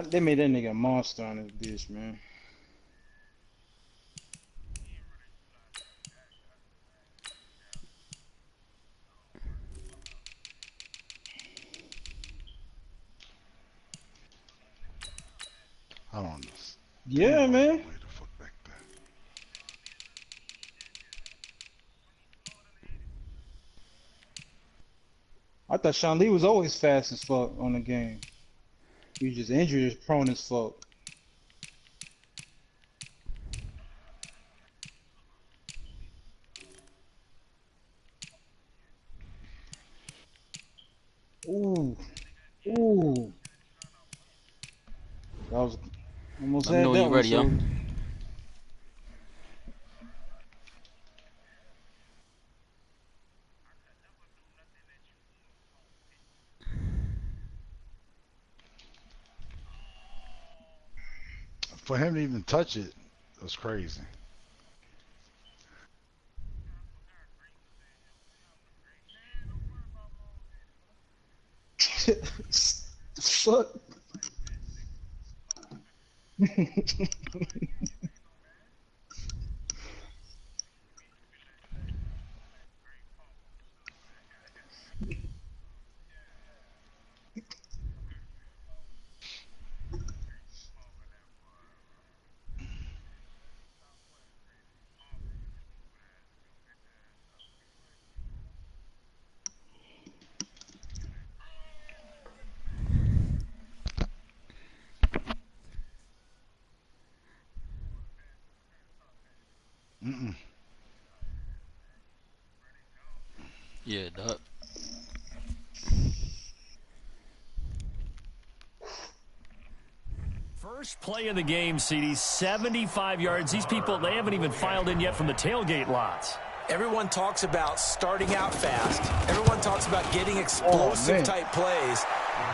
They made that nigga a monster on this bitch, man. I don't know. Yeah, man. Way the fuck back there. I thought Sean Lee was always fast as fuck on the game. He was just injury prone as fuck. Ooh. Ooh. That was almost Let me had know when that you're one, ready, yo. so. For him to even touch it was crazy. Fuck. Mm-mm. Yeah, duck. First play of the game, CD, 75 yards. These people, they haven't even filed in yet from the tailgate lots. Everyone talks about starting out fast. Everyone talks about getting explosive-type plays.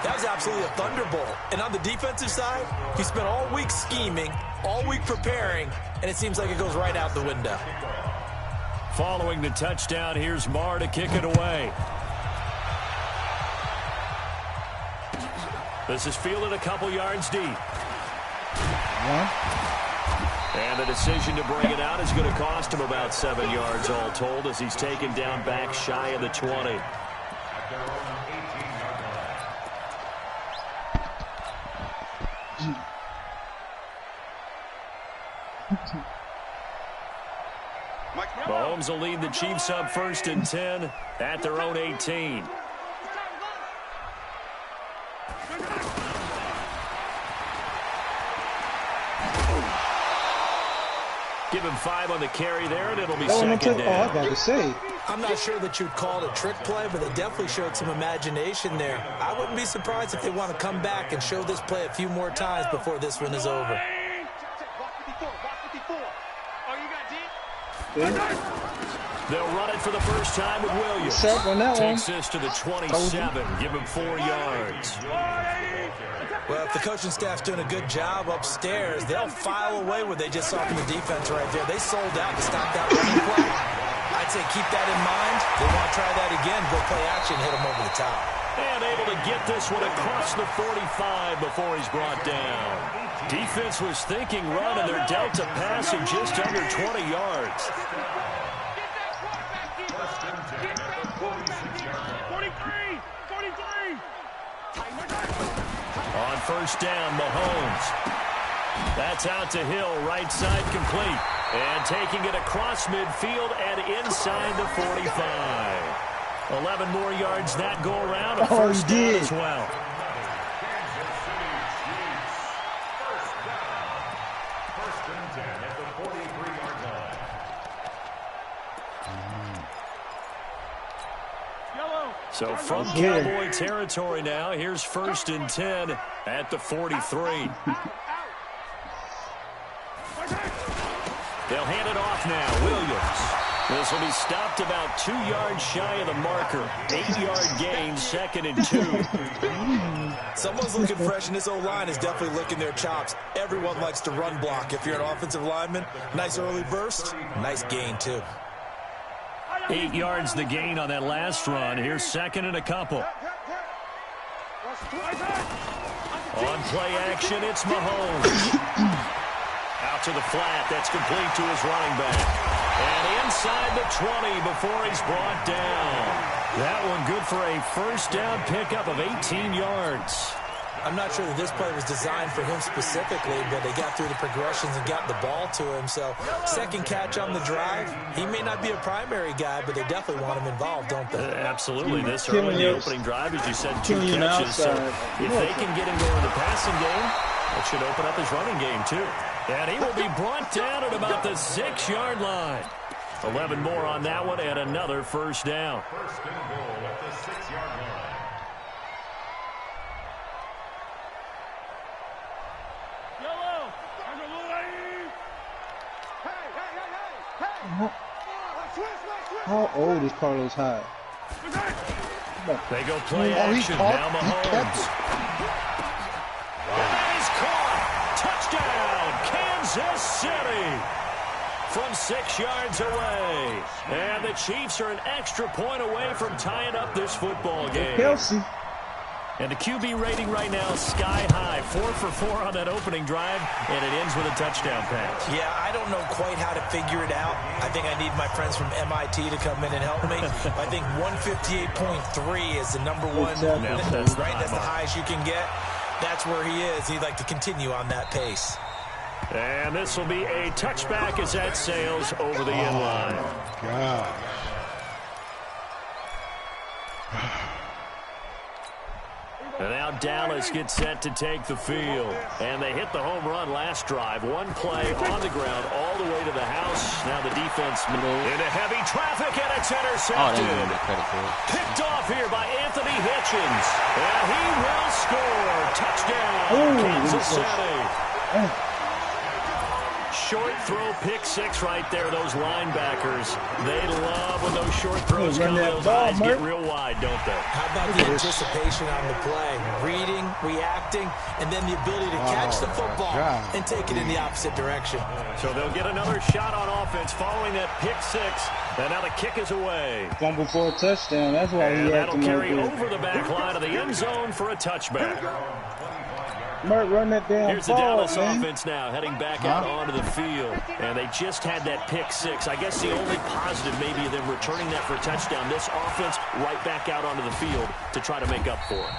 That was absolutely a thunderbolt. And on the defensive side, he spent all week scheming, all week preparing, and it seems like it goes right out the window. Following the touchdown, here's Marr to kick it away. This is fielded a couple yards deep. And the decision to bring it out is going to cost him about 7 yards all told as he's taken down back shy of the 20. Mahomes will lead the Chiefs up 1st and 10 at their own 18. Give him 5 on the carry there, and it'll be second down. Oh, I got to say. I'm not sure that you'd call it a trick play, but they definitely showed some imagination there. I wouldn't be surprised if they want to come back and show this play a few more times before this one is over. They'll run it for the first time with Williams. Takes this to the 27. Give him 4 yards. Well, if the coaching staff's doing a good job upstairs, they'll file away what they just saw from the defense right there. They sold out to stop that running play. I'd say keep that in mind. They want to try that again, go play action, hit them over the top. And able to get this one across the 45 before he's brought down. Defense was thinking run, and they're dealt to pass in just under 20 yards. On first down, Mahomes. That's out to Hill, right side complete. And taking it across midfield and inside the 45. 11 more yards that go around. A first down as well. So from Cowboy territory now, here's 1st and 10 at the 43. They'll hand it off now. Williams. This will be stopped about 2 yards shy of the marker. 8-yard gain, 2nd and 2. Someone's looking fresh, and this O-line is definitely licking their chops. Everyone likes to run block. If you're an offensive lineman, nice early burst, nice gain too. 8 yards the gain on that last run. Here's 2nd and a couple. On play action, it's Mahomes. Out to the flat. That's complete to his running back. And inside the 20 before he's brought down. That one good for a first down pickup of 18 yards. I'm not sure that this play was designed for him specifically, but they got through the progressions and got the ball to him. So, second catch on the drive. He may not be a primary guy, but they definitely want him involved, don't they? Absolutely. This early in the opening drive, as you said, 2 catches. So, if they can get him going in the passing game, that should open up his running game, too. And he will be brought down at about the 6-yard line. 11 more on that one and another first down. First and goal at the 6-yard line. How old is Carlos Hyde? They go play action. Now Mahomes. He's caught. Touchdown, Kansas City. From 6 yards away. And the Chiefs are an extra point away from tying up this football game. Kelsey. And the QB rating right now, sky high. 4 for 4 on that opening drive, and it ends with a touchdown pass. Yeah, I don't know quite how to figure it out. I think I need my friends from MIT to come in and help me. I think 158.3 is the number one. Right, that's the highest you can get. That's where he is. He'd like to continue on that pace. And this will be a touchback as that sails over the end line. God. And now Dallas gets set to take the field. And they hit the home run last drive. One play on the ground all the way to the house. Now the defense into heavy traffic, and it's intercepted. Picked off here by Anthony Hitchens. And he will score. Touchdown, Kansas City. Short throw, pick six right there. Those linebackers, they love when those short throws come. Those eyes get real wide, don't they? How about the anticipation on the play? Reading, reacting, and then the ability to catch the football and take it in the opposite direction. So they'll get another shot on offense following that pick six. And now the kick is away. Fumble for a touchdown. That's why he had to carry over the back line of the end zone for a touchback. Mert, run that damn Here's the Dallas offense now heading back out onto the field. And they just had that pick six. I guess the only positive maybe of them returning that for a touchdown. This offense right back out onto the field to try to make up for it.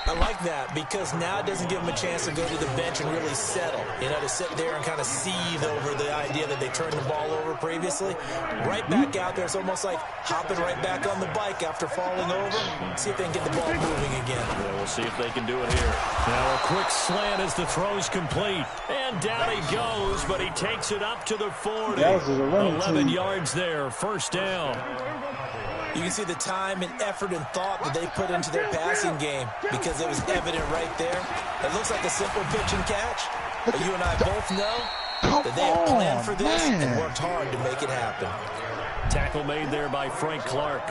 I like that because now it doesn't give them a chance to go to the bench and really settle. You know, to sit there and kind of seethe over the idea that they turned the ball over previously. Right back out there, it's almost like hopping right back on the bike after falling over. See if they can get the ball moving again. Yeah, we'll see if they can do it here. Now a quick slant as the throw's complete. And down he goes, but he takes it up to the 40. 11 yards there, first down. You can see the time and effort and thought that they put into their passing game because it was evident right there. It looks like a simple pitch and catch, but you and I both know that they have planned for this and worked hard to make it happen. Tackle made there by Frank Clark.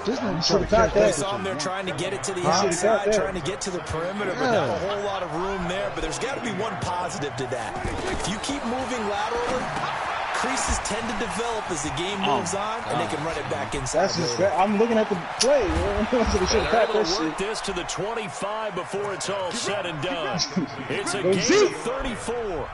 We saw him there trying to get it to the outside, trying to get to the perimeter, but not a whole lot of room there. But there's got to be one positive to that. If you keep moving laterally, creases tend to develop as the game moves on, and they can run it back inside. I'm looking at the play. They're able to work this to the 25 before it's all said and done. It's a gain of 34.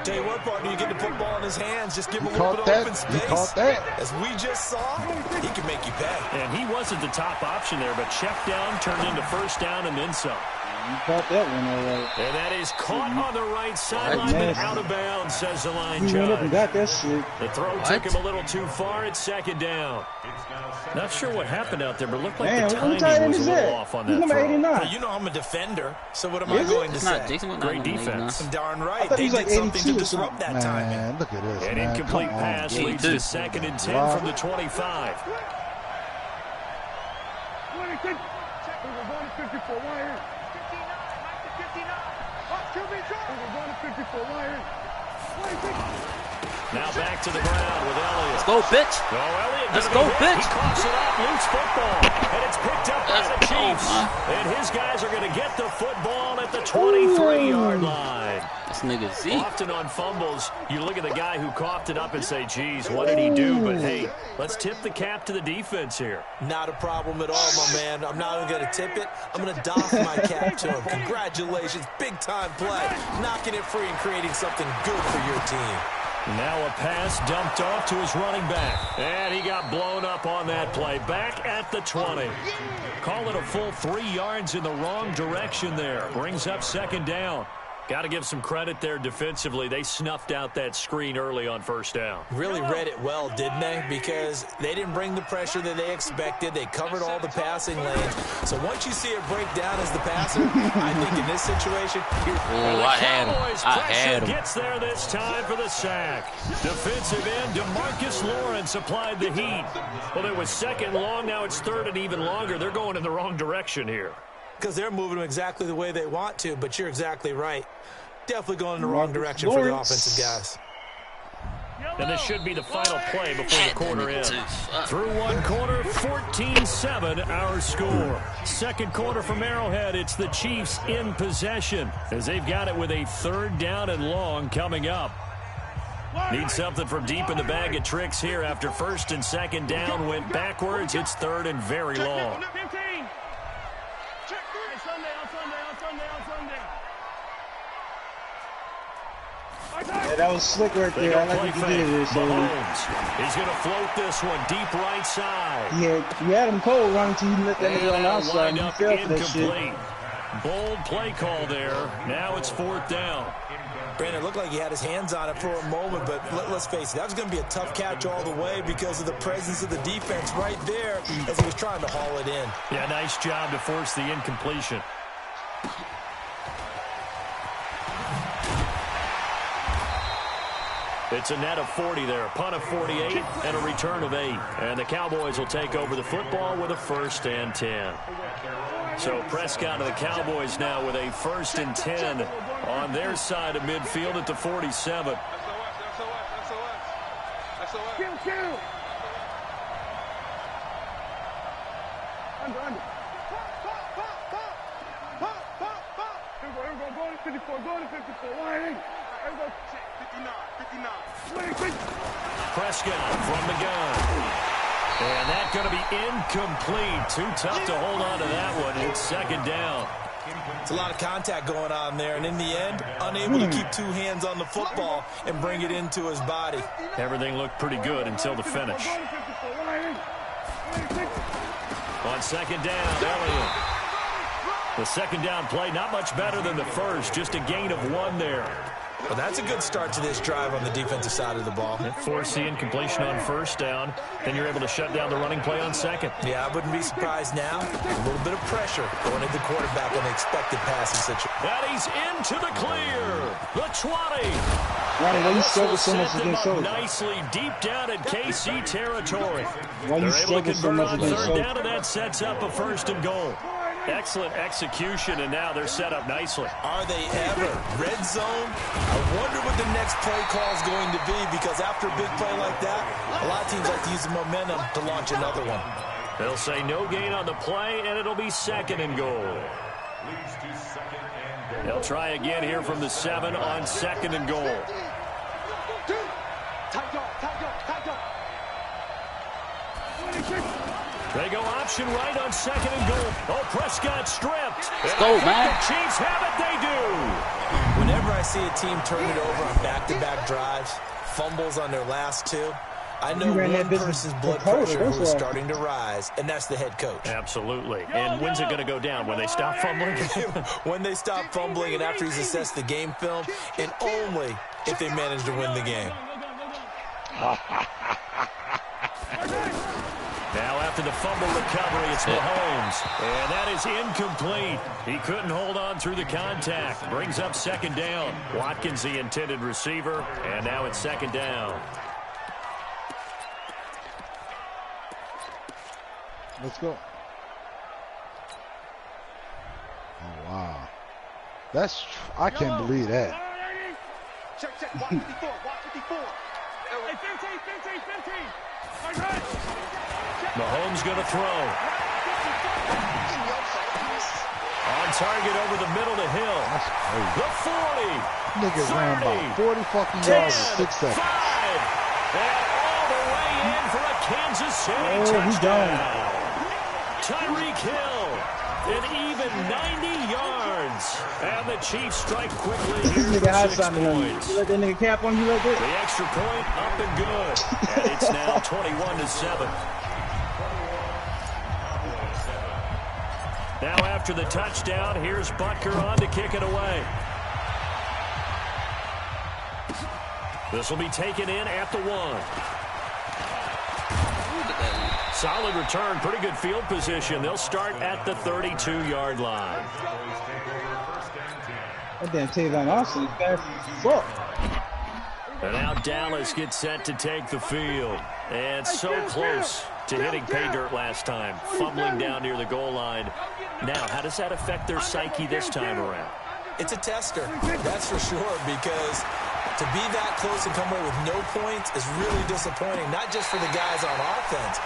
Tell you what, partner, you get the football in his hands, just give him a little bit of open space. Caught that. As we just saw, he can make you pay. And he wasn't the top option there, but check down turned into first down and then some. You caught that one all right. And that is caught on the right sideline, but out of bounds, says the line judge. Went up and got that shit. The throw took him a little too far. It's second down. Not sure what happened out there, but it looked like the timing was a little off on that throw. Well, you know I'm a defender, so what am I going to say? Great defense. Darn right. They did something to disrupt that timing. Look at this, An incomplete pass leads to second and 10 from the 25. Now back to the ground with Elliott. Let's go, bitch. Let's go, bitch. He coughs it up, loose football, and it's picked up by the Chiefs. And his guys are going to get the football at the 23-yard line. This nigga Zeke. Often on fumbles, you look at the guy who coughed it up and say, geez, what did he do? But, hey, let's tip the cap to the defense here. Not a problem at all, my man. I'm not even going to tip it. I'm going to doff my cap to him. Congratulations. Big-time play. Knocking it free and creating something good for your team. Now a pass dumped off to his running back. And he got blown up on that play. Back at the 20. Call it a full 3 yards in the wrong direction there. Brings up second down. Got to give some credit there defensively. They snuffed out that screen early on first down. Really read it well, didn't they? Because they didn't bring the pressure that they expected. They covered all the passing lanes. So once you see it break down as the passer, I think in this situation, I had him. Gets there this time for the sack. Defensive end DeMarcus Lawrence applied the heat. Well, it was second long. Now it's third and even longer. They're going in the wrong direction here. Because they're moving them exactly the way they want to, but you're exactly right. Definitely going in the wrong direction for the offensive guys. And this should be the final play before the quarter ends. Through one quarter, 14-7 our score. Second quarter from Arrowhead, it's the Chiefs in possession as they've got it with a third down and long coming up. Need something from deep in the bag of tricks here after first and second down went backwards. It's third and very long. Yeah, that was slick right there. I like what you did there, so he's going to float this one deep right side. Yeah, you had him cold running till you let that nigga on the outside. You fell for that shit. Bold play call there. Now it's fourth down. Brandon, it looked like he had his hands on it for a moment, but let's face it, that was going to be a tough catch all the way because of the presence of the defense right there as he was trying to haul it in. Yeah, nice job to force the incompletion. It's a net of 40 there, a punt of 48, and a return of 8. And the Cowboys will take over the football with a 1st and 10. So Prescott and the Cowboys now with a 1st and 10 on their side of midfield at the 47. Prescott from the gun. And that's going to be incomplete. Too tough to hold on to that one. It's second down. It's a lot of contact going on there, and in the end, unable to keep 2 hands on the football and bring it into his body. Everything looked pretty good until the finish. On second down, Elliott. The second down play, not much better than the first, just a gain of 1 there. Well, that's a good start to this drive on the defensive side of the ball. Force the incompletion on first down, then you're able to shut down the running play on second. Yeah, I wouldn't be surprised now. A little bit of pressure going into the quarterback on the expected passing situation. And he's into the clear. The 20. Ronnie, why you struggle so much against Soldier? Nicely deep down in KC territory. Why you They're able to struggle so convert much on against third Soldier? down, and that sets up a 1st and goal. Excellent execution, and now they're set up nicely. Are they ever? Red zone? I wonder what the next play call is going to be, because after a big play like that, a lot of teams like to use the momentum to launch another one. They'll say no gain on the play, and it'll be 2nd and goal. They'll try again here from the 7 on 2nd and goal. They go option right on 2nd and goal. Oh, Prescott stripped. Let's go, man. The Chiefs have it. They do. Whenever I see a team turn it over on back-to-back drives, fumbles on their last 2, I know one person's blood pressure who is starting to rise, and that's the head coach. Absolutely. And when's it going to go down? When they stop fumbling? When they stop fumbling and after he's assessed the game film, and only if they manage to win the game. Now after the fumble recovery, it's Mahomes. And that is incomplete. He couldn't hold on through the contact. Brings up 2nd down. Watkins, the intended receiver. And now it's 2nd down. Let's go. Oh, wow. That's, I can't believe that. Check, watch 54, watch 54. Hey, 15. Mahomes going to throw. On target over the middle to Hill. That's crazy. The 40. Nigga 30, ran about 40 fucking 10, yards in 6 seconds. 5, and all the way in for a Kansas City he's touchdown. done. Tyreek Hill, an even 90 yards. And the Chiefs strike quickly This here nigga hot for 6 something on you. points. You let that nigga cap on you like that? The extra point up and good. And it's now 21-7. Now after the touchdown, here's Butker on to kick it away. This will be taken in at the 1. Solid return, pretty good field position. They'll start at the 32-yard line. That damn Tavon Austin is fast as fuck. And now Dallas gets set to take the field. And so close to hitting pay dirt last time, fumbling down near the goal line. Now, how does that affect their psyche this time around? It's a tester, that's for sure, because to be that close and come away with no points is really disappointing, not just for the guys on offense,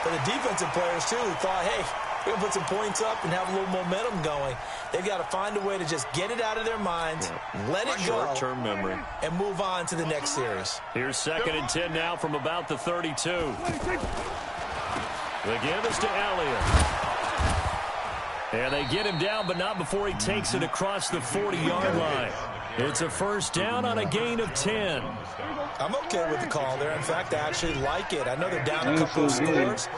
but the defensive players, too, who thought, hey, we're going to put some points up and have a little momentum going. They've got to find a way to just get it out of their minds, let it go, short-term memory, and move on to the next series. Here's 2nd and 10 now from about the 32. The give is to Elliott. And they get him down, but not before he takes it across the 40-yard line. It's a first down on a gain of 10. I'm okay with the call there. In fact, I actually like it. I know they're down a couple of scores,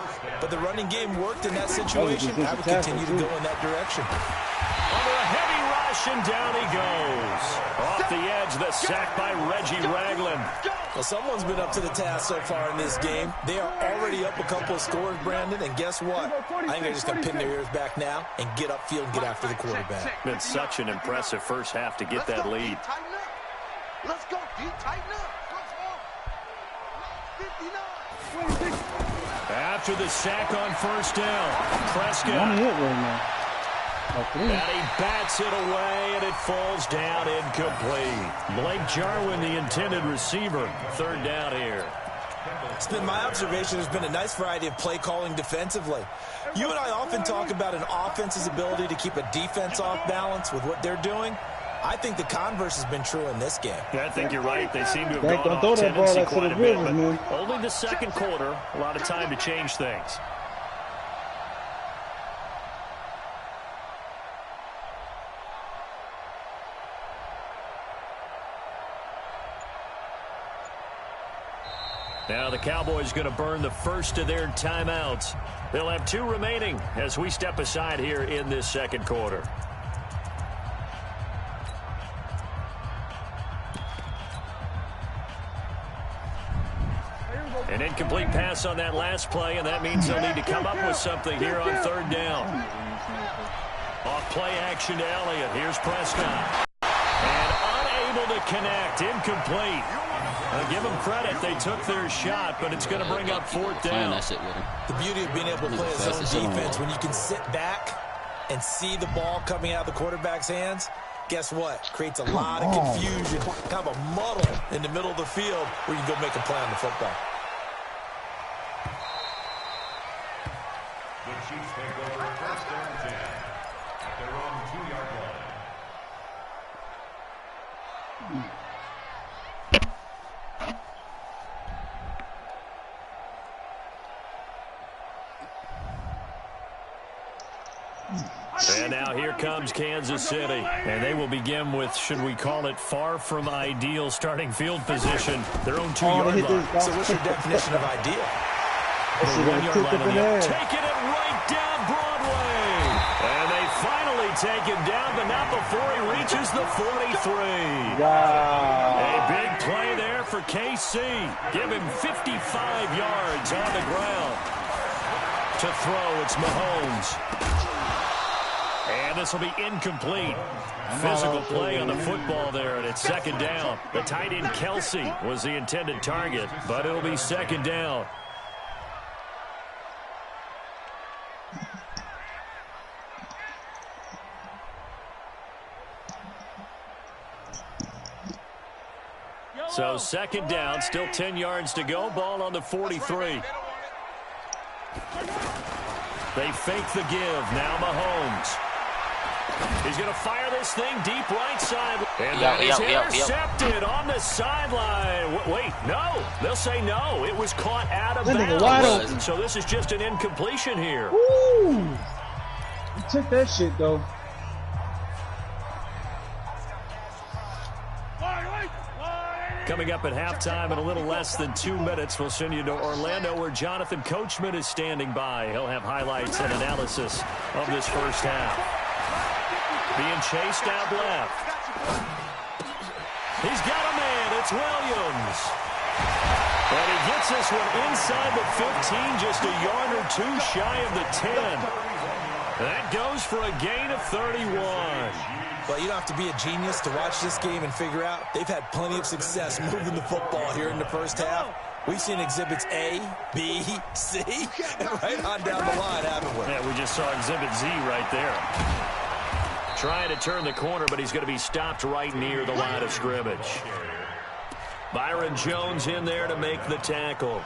but the running game worked in that situation. I would continue to go in that direction. Under a heavy rush, and down he goes. Off the edge, the sack by Reggie Ragland. Well, someone's been up to the task so far in this game. They are already up a couple of scores, Brandon, and guess what? I think they're just going to pin their ears back now and get upfield and get after the quarterback. Been such an impressive first half to get that lead. Let's go, D. Tighten up. After the sack on first down, Prescott. One hit right now. And he bats it away, and it falls down incomplete. Blake Jarwin, the intended receiver. 3rd down here. It's been my observation there's been a nice variety of play calling defensively. You and I often talk about an offense's ability to keep a defense off balance with what they're doing. I think the converse has been true in this game. Yeah, I think you're right. They seem to have Don't gone throw off that ball tendency out to quite the a bit, rivers, but man. only the second quarter, a lot of time to change things. Now the Cowboys going to burn the first of their timeouts. They'll have 2 remaining as we step aside here in this second quarter. An incomplete pass on that last play, and that means they'll need to come up with something here on 3rd down. Off play action to Elliott. Here's Prescott. And unable to connect. Incomplete. I'll give them credit. They took their shot, but it's going to bring up 4th down. The beauty of being able to play a zone defense, when you can sit back and see the ball coming out of the quarterback's hands, guess what? Creates a lot of confusion, kind of a muddle in the middle of the field where you can go make a play on the football. The Chiefs take over 1st and 10 at their own 2-yard line. And now here comes Kansas City. And they will begin with, should we call it, far from ideal starting field position. Their own 2-yard line. So what's your definition of ideal? The 1-yard line on the taking it right down Broadway. And they finally take him down, but not before he reaches the 43. Wow. A big play there for KC. Give him 55 yards on the ground. To throw, it's Mahomes. And this will be incomplete. Physical play on the football there, and it's 2nd down. The tight end Kelsey was the intended target, but it'll be 2nd down. So 2nd down, still 10 yards to go. Ball on the 43. They fake the give. Now Mahomes. He's going to fire this thing deep right side. And that is intercepted on the sideline. Wait, no. They'll say no. It was caught out of bounds. So this is just an incompletion here. Woo! He took that shit, though. Coming up at halftime in a little less than 2 minutes, we'll send you to Orlando where Jonathan Coachman is standing by. He'll have highlights and analysis of this first half. Being chased out left. He's got a man. It's Williams. And he gets this one inside the 15, just a yard or two shy of the 10. That goes for a gain of 31. Well, you don't have to be a genius to watch this game and figure out they've had plenty of success moving the football here in the first half. We've seen exhibits A, B, C, and right on down the line, haven't we? Yeah, we just saw exhibit Z right there. Trying to turn the corner, but he's going to be stopped right near the line of scrimmage. Byron Jones in there to make the tackle.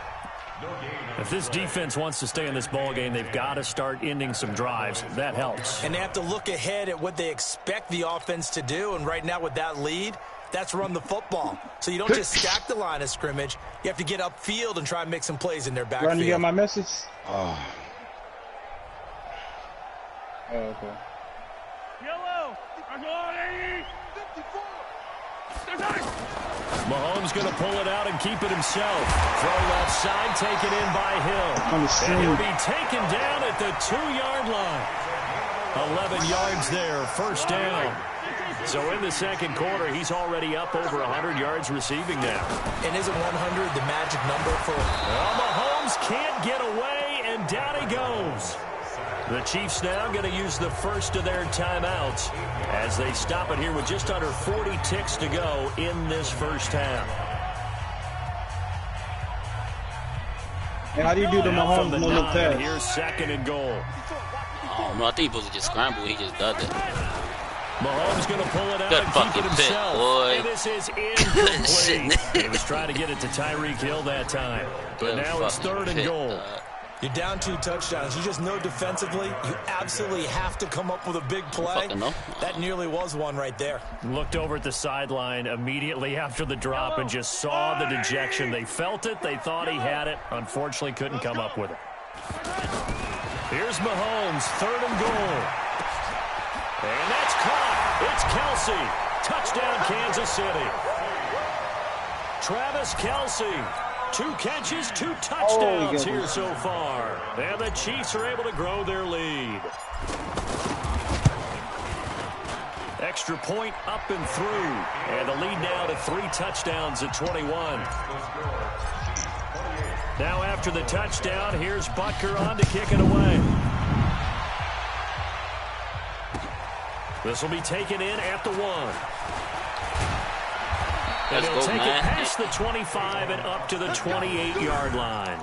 If this defense wants to stay in this ball game, they've got to start ending some drives. That helps. And they have to look ahead at what they expect the offense to do. And right now with that lead, that's run the football. So you don't just stack the line of scrimmage. You have to get upfield and try and make some plays in their backfield. Ron, you got my message? Oh. Oh, okay. Yellow. Mahomes going to pull it out and keep it himself. Throw left side, taken in by Hill. And he'll be taken down at the 2-yard line. 11 yards there, first down. So in the second quarter, he's already up over 100 yards receiving now. And isn't 100 the magic number for... Well, Mahomes can't get away, and down he goes. The Chiefs now going to use the first of their timeouts as they stop it here with just under 40 ticks to go in this first half. And how do you do the Mahomes no look pass? Here's second and goal. Oh, no, I think he supposed to just scramble. He just does it. Mahomes going to pull it out Good and fucking keep it himself. pick, boy. And this is incomplete. He was trying to get it to Tyreek Hill that time. But now it's third and goal. You're down 2 touchdowns. You just know defensively you absolutely have to come up with a big play. That nearly was one right there. Looked over at the sideline immediately after the drop and just saw the dejection. They felt it. They thought he had it. Unfortunately, couldn't come up with it. Here's Mahomes, third and goal. And that's caught. It's Kelsey. Touchdown, Kansas City. Travis Kelsey. 2 catches, 2 touchdowns here so far. And the Chiefs are able to grow their lead. Extra point up and through. And the lead now to 3 touchdowns at 21. Now after the touchdown, here's Butker on to kick it away. This will be taken in at the 1. And he'll take it past the 25 and up to the 28-yard line.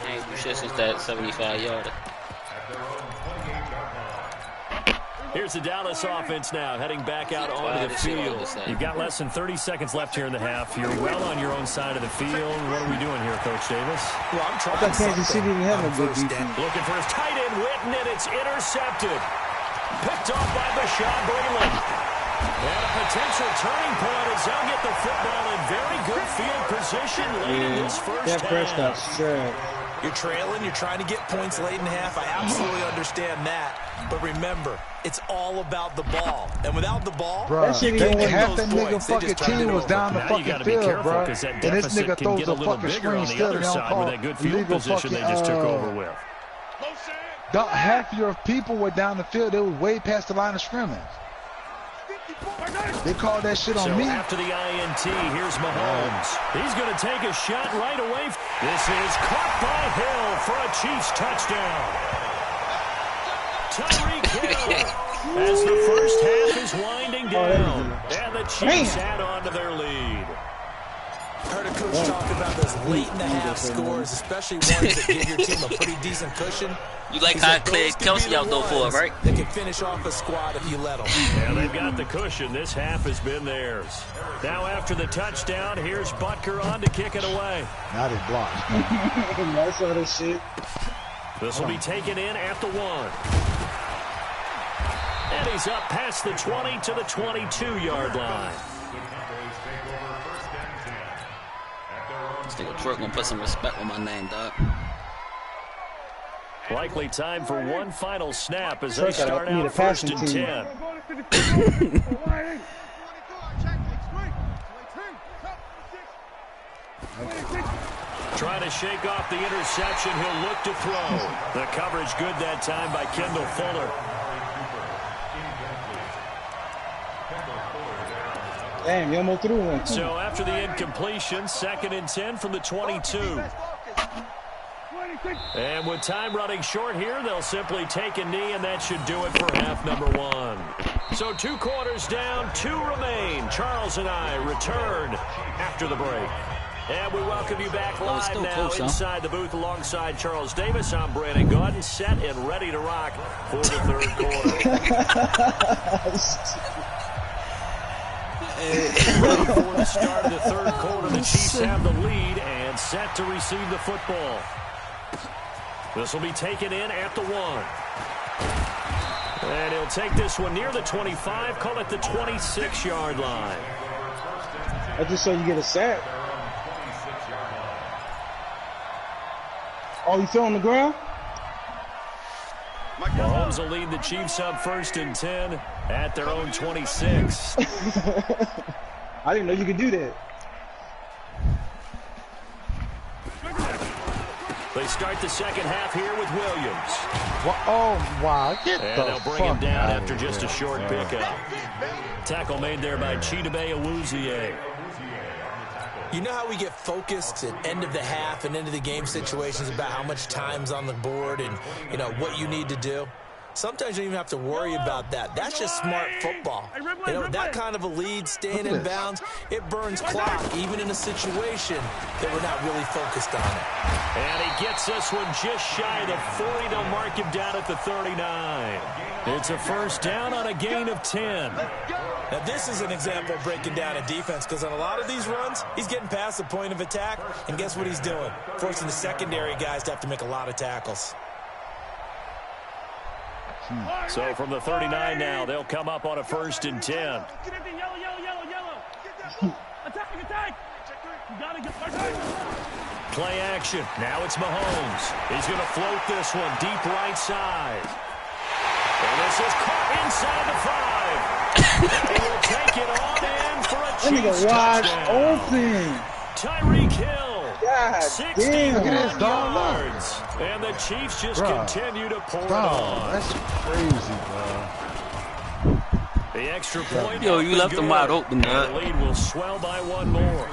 Hey, we should since that 75-yarder. Here's the Dallas offense now, heading back out onto the field. You've got less than 30 seconds left here in the half. You're well on your own side of the field. What are we doing here, Coach Davis? Well, I'm trying I thought Kansas City didn't have a good defense. Looking for his tight end, Witten, and it's intercepted. Picked off by Bashaud Breeland. And a potential turning point as they'll get the football in very good field position late in this first half. You're trailing. You're trying to get points late in the half. I absolutely understand that. But remember, it's all about the ball. And without the ball, half that nigga fucking team was down the fucking field, bro. And this nigga throws a fucking screen still and they don't call illegal fucking, they just took over with. Half your people were down the field. They were way past the line of scrimmage. They called that shit on me. After the INT, here's Mahomes. He's going to take a shot right away. This is caught by Hill for a Chiefs touchdown. Tyreek Hill as the first half is winding down. And the Chiefs add on to their lead. I heard a coach talk about those late in the half scores, especially ones that give your team a pretty decent cushion. You like how Clay Kelsey out though for it, right? They can finish off a squad if you let them. Yeah, they've got the cushion. This half has been theirs. Now after the touchdown, here's Butker on to kick it away. Now they blocked. That's all this shit. This will be taken in at the 1. And he's up past the 20 to the 22-yard line. This nigga Twerk gonna put some respect on my name, dog. Likely time for one final snap as they start out first and 10. Trying to shake off the interception. He'll look to throw. The coverage good that time by Kendall Fuller. Damn, you almost threw one. So after the incompletion, 2nd and 10 from the 22. And with time running short here, they'll simply take a knee, and that should do it for half number 1. So 2 quarters down, 2 remain. Charles and I return after the break. And we welcome you back live now inside the booth alongside Charles Davis. I'm Brandon Gordon, set and ready to rock for the 3rd quarter. Ready for the start of the 3rd quarter. The Chiefs have the lead and set to receive the football. This will be taken in at the 1. And he'll take this one near the 25, call it the 26-yard line. I just saw you get a sack. Oh, you fell on the ground? Mahomes will lead the Chiefs up 1st and 10 at their own 26. I didn't know you could do that. They start the 2nd half here with Williams. Well, oh, wow. Get and the they'll bring him down after just a short pickup. Tackle made there by Chidobe Awuzie. You know how we get focused at end of the half and end of the game situations about how much time's on the board and, you know, what you need to do? Sometimes you don't even have to worry about that. That's just smart football. You know, that kind of a lead, staying in bounds, it burns clock, even in a situation that we're not really focused on it. And he gets this one just shy of the 40. They'll mark him down at the 39. It's a 1st down on a gain of 10. Now, this is an example of breaking down a defense, because on a lot of these runs, he's getting past the point of attack, and guess what he's doing? Forcing the secondary guys to have to make a lot of tackles. So from the 39 now, they'll come up on a 1st and 10. Play action. Now it's Mahomes. He's going to float this one deep right side. And this is caught inside the 5. And he will take it on in for a Chiefs touchdown. Open. Tyreek Hill. God 61 damn. yards. And the Chiefs just continue to pour it on. That's crazy, bro. The extra point. Yo, you left them wide open, The lead will swell by 1 more.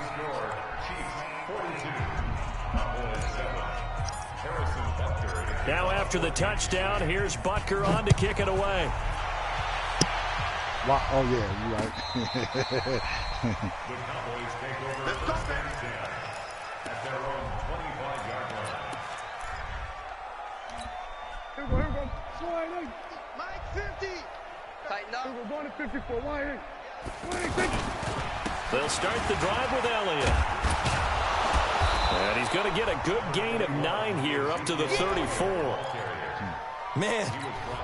Now after the touchdown, here's Butker on to kick it away. Wow. Oh, yeah, you're right. Mike 50. Tighten up. We're going to 54. Why? They'll start the drive with Elliott. And he's going to get a good gain of 9 here up to the 34. Man,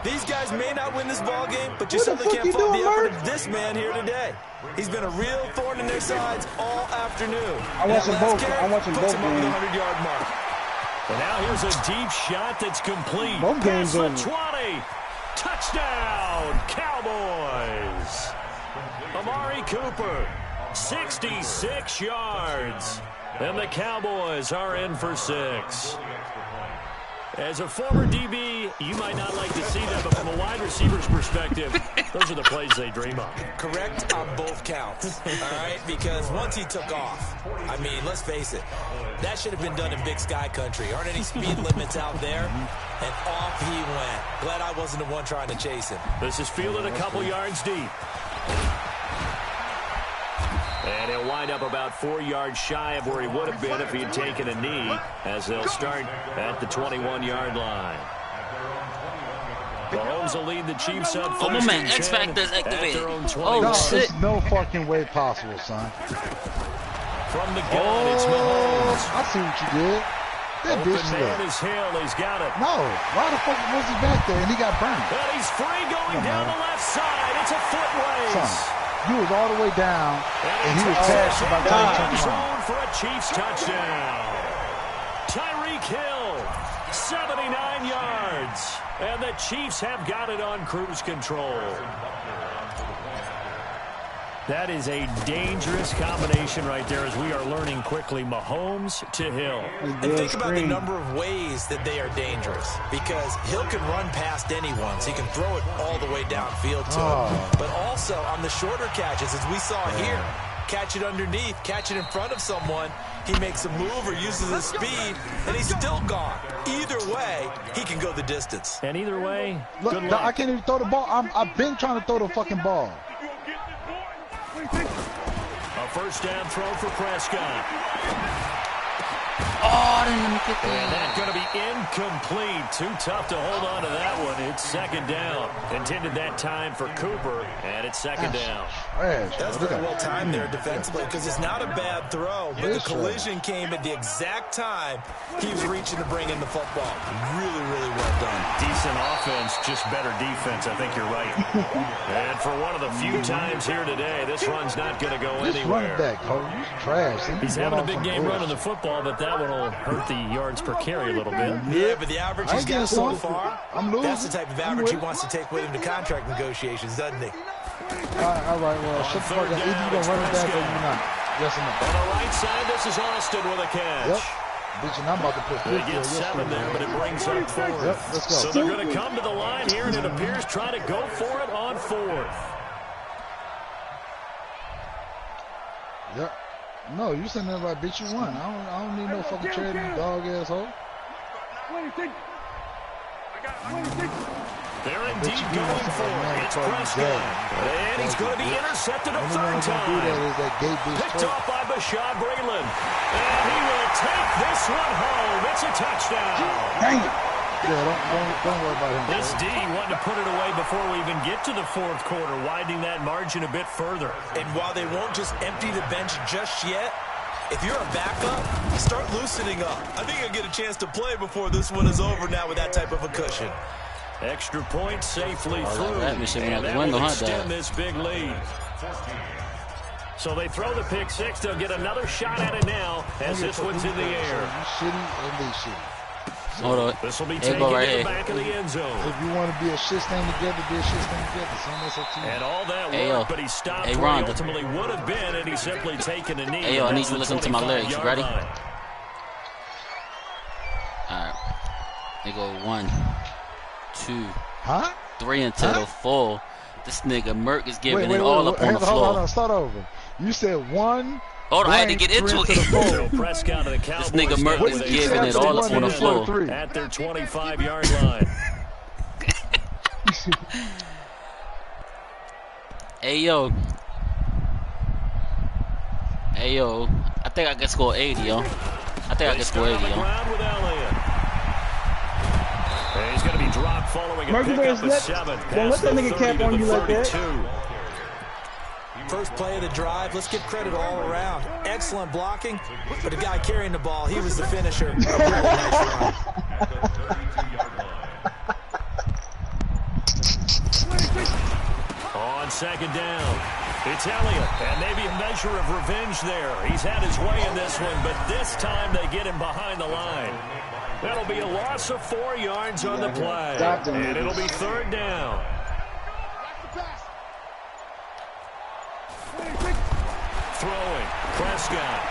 these guys may not win this ball game, but you certainly can't fault the effort of this man here today. He's been a real thorn in their sides all afternoon. I'm watching both games. Over the 100-yard mark. And now here's a deep shot that's complete. Both games over. over. 20. Touchdown, Cowboys. Amari Cooper, 66 yards. And the Cowboys are in for 6. As a former DB, you might not like to see that, but from a wide receiver's perspective, those are the plays they dream of. Correct on both counts, all right? Because once he took off, I mean, let's face it, that should have been done in Big Sky Country. Aren't any speed limits out there? And off he went. Glad I wasn't the one trying to chase him. This is fielded a couple yards deep. And he'll wind up about 4 yards shy of where he would have been if he had taken a knee, as they'll start at the 21-yard line. Mahomes will lead the Chiefs up. Oh, my man, X Factor's activated. Oh, shit. There's no fucking way possible, son. From the gun, it's Mahomes. I see what you did. That Open bitch man look. is Hill. He's got it. No, why the fuck was he back there and he got burned? And he's free going down the left side. It's a foot race. Son, you was all the way down and he was passing by the time he turned around. For a Chiefs touchdown. Tyreek Hill, 79 yards. And the Chiefs have got it on cruise control. That is a dangerous combination right there as we are learning quickly. Mahomes to Hill. And think about the number of ways that they are dangerous, because Hill can run past anyone, so he can throw it all the way downfield to him. But also on the shorter catches, as we saw here, catch it underneath, catch it in front of someone, he makes a move or uses his speed, and he's still gone. Either way, he can go the distance. And either way, look, good luck. I can't even throw the ball. I've been trying to throw the fucking ball. A first down throw for Prescott. Oh, I didn't let me get And that. that's going to be incomplete. Too tough to hold on to that one. It's second down. Intended that time for Cooper, and it's second down. That's very well timed there defensively, because it's not a bad throw, but the collision came at the exact time he was reaching to bring in the football. Really, really well done. Decent offense, just better defense. I think you're right. And for one of the few times here today, this run's not going to go anywhere. Running back, he's trash. He's having a big game running the football, but that one will hurt the yards per carry a little bit. Yeah, but the average he's got so far, I'm losing. that's the type of average he wants to take with him to contract negotiations, doesn't he? All right, well, shut the fuck up. Either you going to run it back or you're not. Yes or no? On the right side, this is Austin with a catch. Yep. Bitch, and I'm about to put 50 They get 7 there, but it brings up 4th. Yep, let's go. So they're going to come to the line here, and it appears try to go for it on 4th. Yep. No, you sitting there like, bitch, you won. I don't need no fucking charity, you dog asshole. They're indeed going for it. It's Prescott. And he's going to be intercepted a third time. Picked off by Bashaud Breeland. And he will take this one home. It's a touchdown. Dang it. Yeah, don't worry about him. This D wanted to put it away before we even get to the 4th quarter, widening that margin a bit further. And while they won't just empty the bench just yet, if you're a backup, start loosening up. I think you'll get a chance to play before this one is over now with that type of a cushion. Extra point safely through. That And that will extend this big lead. So they throw the pick six. They'll get another shot at it now as this one's in the air. You shitty and they shitty. Hold on. This will be Hey, taken go right to the here. back of the end zone. If you want to be a shit stain together, be a shit stain together. Son, that's up to you. And all that Hey, work, yo. but he stopped Hey, where he Ron, ultimately would have been, and he's simply taken a knee. Hey, yo, I and need that's you to the listen to my lyrics. You 25-yard ready? line. All right. They go 1, 2, Huh? 3 until the 4. This nigga Merc is giving Wait, it all up on the hold on, floor. start over. You said 1. Hold on, I had to get into it. So Prescott and the Cowboys This nigga Merc got is with a giving it all up on the floor. at their 25-yard line. Hey, yo. Hey, yo. I think I can score 80, yo. I think I can score 80, yo. He's going to be dropped following a Marcus pickup of Bears, 7. don't let that nigga cap on you like that. 32. First play of the drive, let's give credit all around. Excellent blocking, but the guy carrying the ball, he was the finisher. A really nice run. On second down, it's Elliott, and maybe a measure of revenge there. He's had his way in this one, but this time they get him behind the line. That'll be a loss of 4 yards on the play, and it'll be third down. Throwing, Prescott.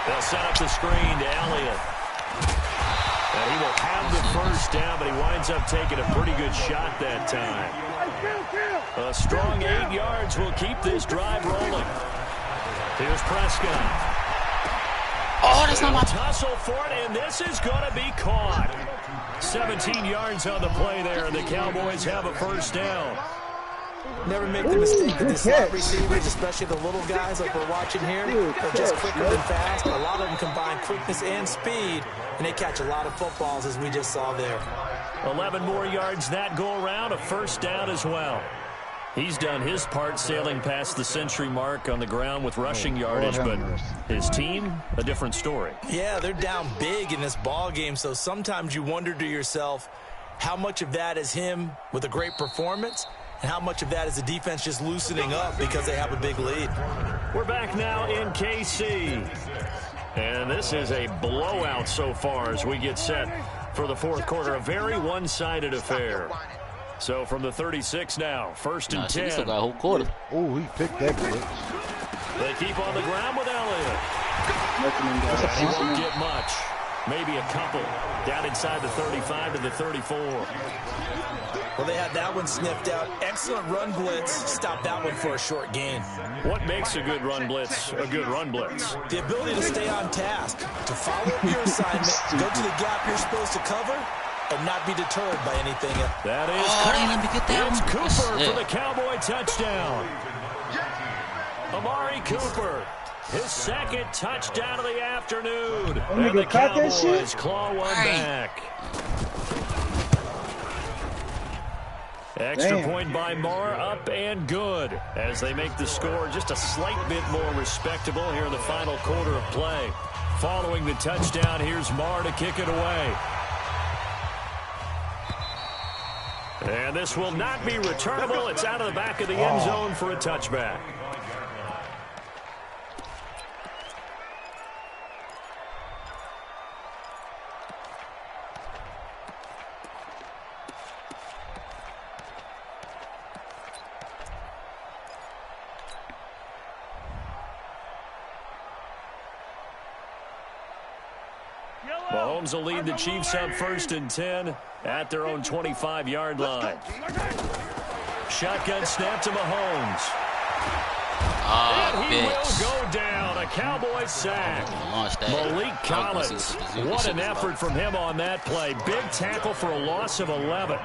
They'll set up the screen to Elliott. And he will have the first down, but he winds up taking a pretty good shot that time. A strong 8 yards will keep this drive rolling. Here's Prescott. Oh, that's not my... Tussle for it, and this is going to be caught. 17 yards on the play there, and the Cowboys have a first down. Never make the mistake that the slot receivers, especially the little guys like we're watching here, are just quicker than fast. A lot of them combine quickness and speed, and they catch a lot of footballs, as we just saw there. 11 more yards that go around, a first down as well. He's done his part sailing past the century mark on the ground with rushing yardage, but his team, a different story. Yeah, they're down big in this ball game, so sometimes you wonder to yourself how much of that is him with a great performance and how much of that is the defense just loosening up because they have a big lead. We're back now in KC. And this is a blowout so far as we get set for the fourth quarter. A very one-sided affair. So from the 36 now, first and 10. Still got a whole quarter. Oh, he picked that blitz. They keep on the ground with Elliott. He won't get much. Maybe a couple. Down inside the 35 to the 34. Well, they had that one sniffed out. Excellent run blitz. Stop that one for a short gain. What makes a good run blitz a good run blitz? The ability to stay on task, to follow up your assignment, go to the gap you're supposed to cover, and not be deterred by anything else. That is let me get that it's one. Cooper for the Cowboy touchdown. Amari Cooper, his second touchdown of the afternoon. And the Cowboys claw one back. Extra point by Marr, up and good as they make the score just a slight bit more respectable here in the final quarter of play. Following the touchdown, here's Marr to kick it away. And this will not be returnable. It's out of the back of the end zone for a touchback. Mahomes will lead the Chiefs up first and 10 at their own 25-yard line. Shotgun snap to Mahomes. And he will go down. A Cowboy sack. Malik Collins. What an effort from him on that play. Big tackle for a loss of 11.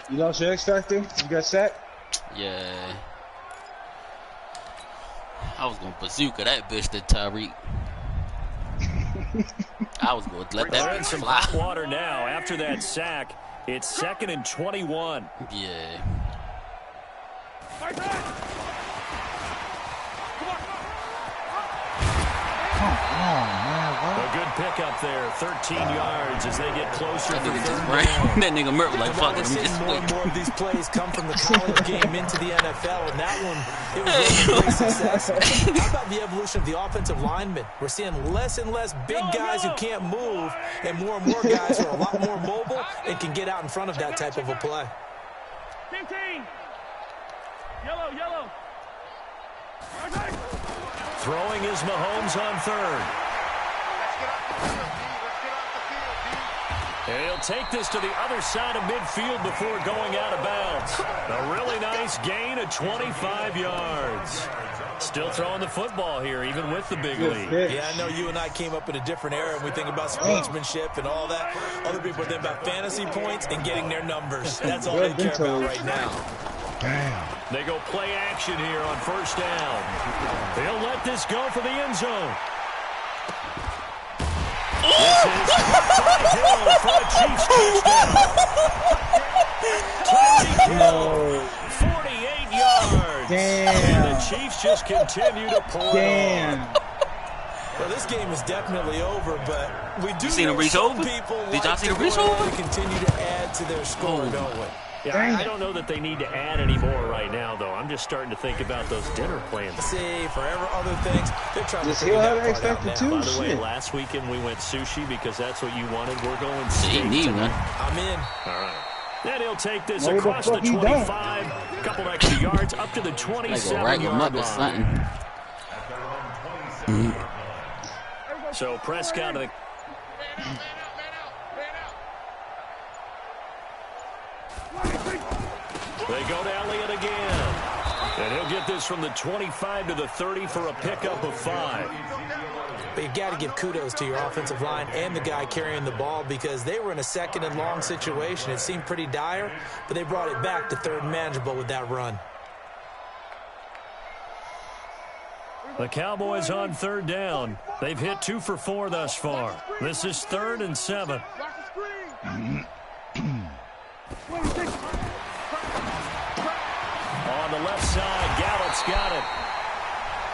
You lost your X Factor? You got sacked? Yeah. I was going to bazooka that bitch to Tyreek. I was going to let that bitch some fly. hot water now. After that sack, it's 2nd and 21. Yeah. Come on, man. What? A good pickup there. 13 yards as they get closer to That nigga third just down. ran. That nigga Mert was like, fuck We're it, let me seeing just more and switch. more of these plays come from the college game into the NFL, and that one, it was really great success. How about the evolution of the offensive linemen? We're seeing less and less big guys who can't move, and more guys who are a lot more mobile and can get out in front of that type of a play. 15. Yellow, yellow. Throwing is Mahomes on third. And he'll take this to the other side of midfield before going out of bounds. A really nice gain of 25 yards. Still throwing the football here, even with the big lead. Yeah, I know you and I came up in a different era, and we think about sportsmanship and all that. Other people think about fantasy points and getting their numbers. That's all they care about right now. Damn. They go play action here on first down. They'll let this go for the end zone. This is by Hill for a Chiefs touchdown. Hill, 48 yards. Damn. And the Chiefs just continue to pour it on. Well, this game is definitely over, but we do seen know him reach some over? people Did y'all like see to him reach go ahead over? and continue to add to their score, don't we? Yeah, I don't know that they need to add any more right now, though. I'm just starting to think about those dinner plans. See, forever other things, they're trying Does to he figure have that X part out Factor now. too? By the way, Shit. last weekend we went sushi because that's what you wanted. We're going He steak need tonight. one. I'm in. All right. Then he'll take this No, the across the fuck he don't. 25, couple extra yards up to the Like go right with 27-yard or line. something. So Prescott to the They go to Elliott again. And he'll get this from the 25 to the 30 for a pickup of 5. But you've got to give kudos to your offensive line and the guy carrying the ball because they were in a second and long situation. It seemed pretty dire, but they brought it back to third and manageable with that run. The Cowboys on third down. They've hit 2 for 4 thus far. This is 3rd and 7. On the left side, Gallup's got it.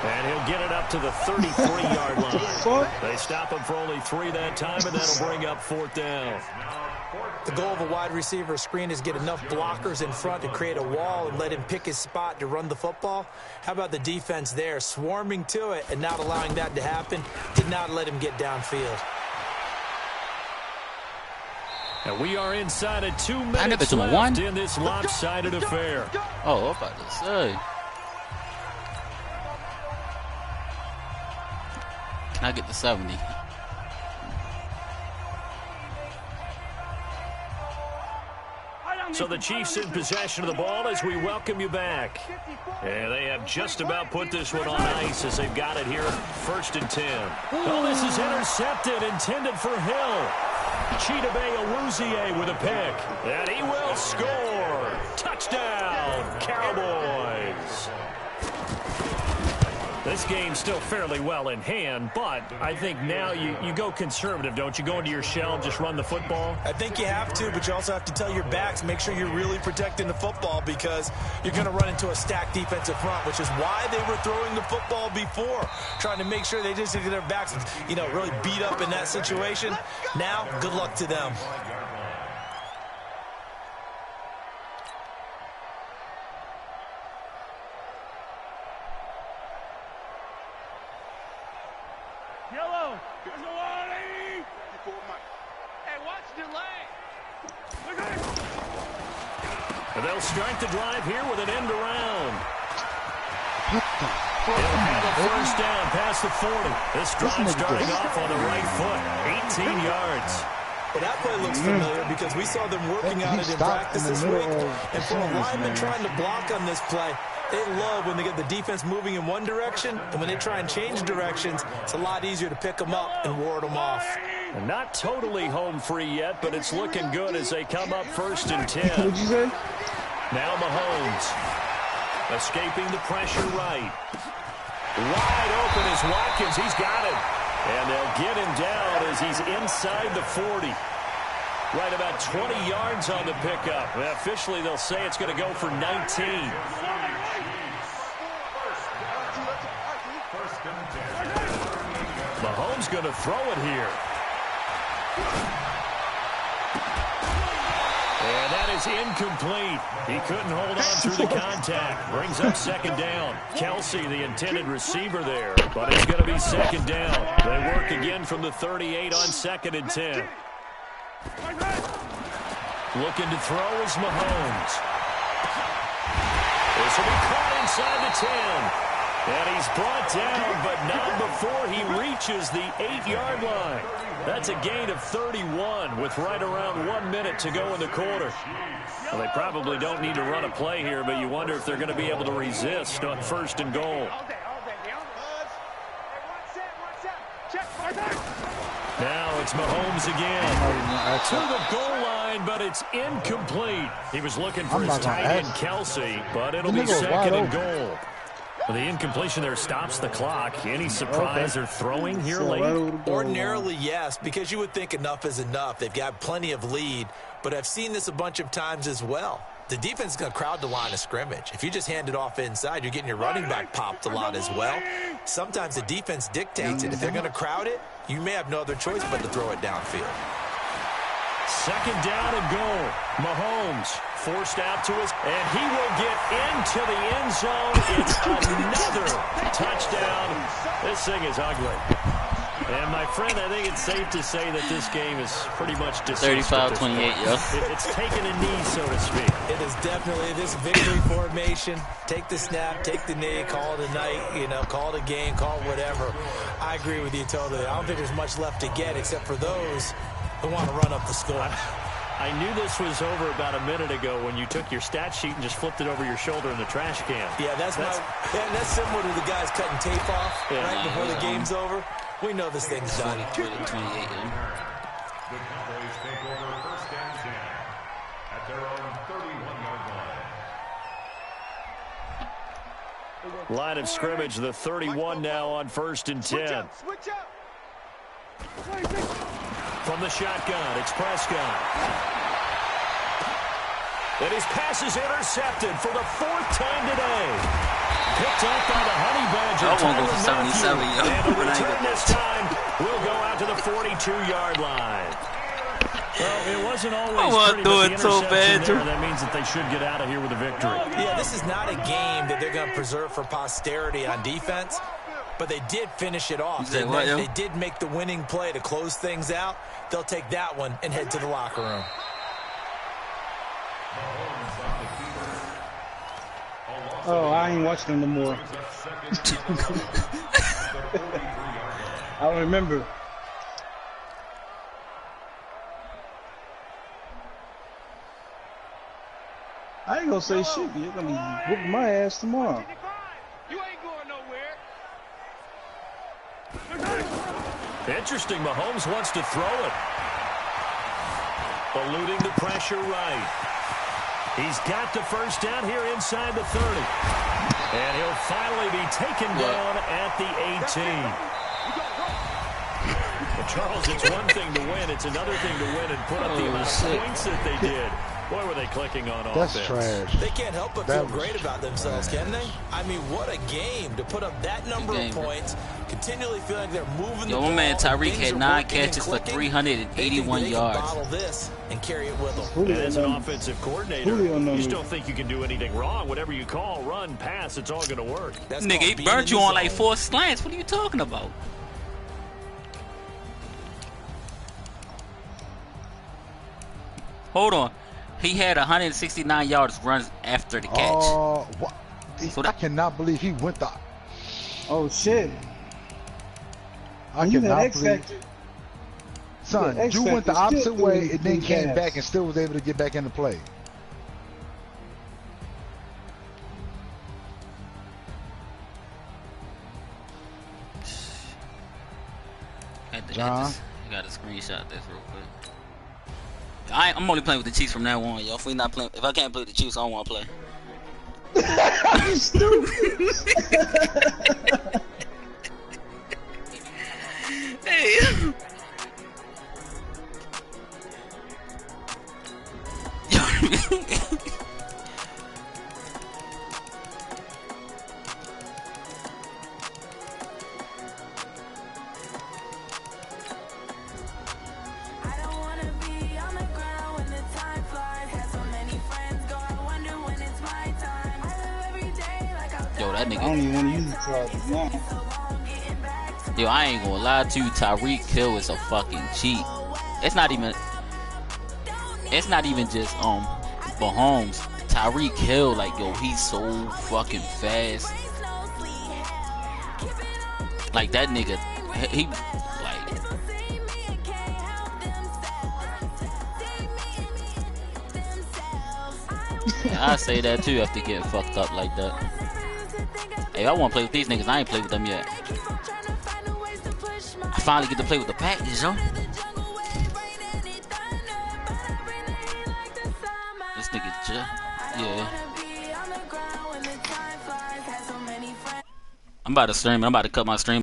And he'll get it up to the 33-yard line. They stop him for only 3 that time, and that'll bring up 4th down. The goal of a wide receiver screen is get enough blockers in front to create a wall and let him pick his spot to run the football. How about the defense there, swarming to it and not allowing that to happen? Did not let him get downfield. And we are inside of 2 minutes left in this lopsided affair. Oh, I'm about to say. I get the 70. So the Chiefs in possession of the ball as we welcome you back. And they have just about put this one on ice as they've got it here, 1st and 10. Oh, this is intercepted, intended for Hill. Chidobe Awuzie with a pick. And he will score. Touchdown, Cowboys. This game's still fairly well in hand, but I think now you go conservative, don't you? Go into your shell and just run the football? I think you have to, but you also have to tell your backs, make sure you're really protecting the football because you're going to run into a stacked defensive front, which is why they were throwing the football before, trying to make sure they just get their backs, really beat up in that situation. Now, good luck to them. Yellow. Hey, watch delay. And they'll start the drive here with an end around. They'll have a 1st down past the 40. This drive starting off on the right foot, 18 yards. Well, that play looks familiar because we saw them working on it in practice this week. And for a lineman trying to block on this play, they love when they get the defense moving in one direction, and when they try and change directions, it's a lot easier to pick them up and ward them off. And not totally home free yet, but it's looking good as they come up 1st and 10. What'd you say? Now Mahomes escaping the pressure right. Wide open is Watkins. He's got it. And they'll get him down as he's inside the 40. Right about 20 yards on the pickup. And officially, they'll say it's going to go for 19. Mahomes going to throw it here. And that is incomplete. He couldn't hold on through the contact. Brings up 2nd down. Kelsey, the intended receiver there, but it's going to be 2nd down. They work again from the 38 on 2nd and 10. Looking to throw is Mahomes. This will be caught inside the 10. And he's brought down, but not before he reaches the 8-yard line. That's a gain of 31 with right around 1 minute to go in the quarter. Well, they probably don't need to run a play here, but you wonder if they're going to be able to resist on 1st and goal. Now it's Mahomes again. To the goal line, but it's incomplete. He was looking for his tight end, Kelsey, but it'll be 2nd and goal. Well, the incompletion there stops the clock. Any surprise they're throwing here late? Ordinarily, yes, because you would think enough is enough. They've got plenty of lead, but I've seen this a bunch of times as well. The defense is going to crowd the line of scrimmage. If you just hand it off inside, you're getting your running back popped a lot as well. Sometimes the defense dictates it. If they're going to crowd it, you may have no other choice but to throw it downfield. 2nd down and goal. Mahomes forced out to his, and he will get into the end zone. It's another touchdown. This thing is ugly. And, my friend, I think it's safe to say that this game is pretty much deceased. 35-28, yeah. It's taken a knee, so to speak. It is definitely this victory formation. Take the snap, take the knee, call it a night, call it a game, call it whatever. I agree with you totally. I don't think there's much left to get except for those who want to run up the score. I knew this was over about a minute ago when you took your stat sheet and just flipped it over your shoulder in the trash can. Yeah, that's similar to the guys cutting tape off right before the game's over. We know this thing's done. 28. The Cowboys take over 1st and 10 at their own 31-yard line. Line of scrimmage, the 31 now on 1st and 10. Switch up. From the shotgun, it's Prescott. And his pass is intercepted for the 4th time today. Picked up by the Honey Badger. I won't go for 77, yo. And the return this time will go out to the 42-yard line. Well, it wasn't always pretty, but the interception there, that means that they should get out of here with a victory. Yeah, this is not a game that they're going to preserve for posterity on defense, but they did finish it off. They did make the winning play to close things out. They'll take that one and head to the locker room. Oh, I ain't watching them no more. I don't remember. I ain't gonna say shit. You're gonna be whooping my ass tomorrow. You ain't going nowhere. Interesting. Mahomes wants to throw it. Eluding the pressure right. He's got the first down here inside the 30. And he'll finally be taken down at the 18. Well, Charles, it's one thing to win. It's another thing to win and put up the amount of points that they did. Boy, were they clicking on offense. That's trash. They can't help but feel great about themselves, can they? I mean, what a game to put up that number of points, continually feel like they're moving the ball. Yo, my man Tyreek had 9 catches for 381 yards. Bottle this and carry it with them. And as an offensive coordinator, you just don't think you can do anything wrong. Whatever you call, run, pass, it's all going to work. Nigga, he burnt you on like 4 slants. What are you talking about? Hold on. He had 169 yards runs after the catch. Oh, what? So I cannot believe he went the. Oh shit! I cannot believe. Son, you went the opposite way and then came back and still was able to get back into play. John, you got to screenshot this real quick. I'm only playing with the Chiefs from now on, yo. If we not playing, if I can't play with the Chiefs, I don't want to play. You stupid. Hey. That nigga. I don't even want to use the charges now. Yo, I ain't gonna lie to you. Tyreek Hill is a fucking cheat. It's not even just Mahomes. Tyreek Hill, like, yo, he's so fucking fast. Like, that nigga, he like. I say that too after getting fucked up like that. Hey, I want to play with these niggas. I ain't played with them yet. I finally get to play with the package, yo. This nigga, yeah. I'm about to stream. I'm about to cut my stream.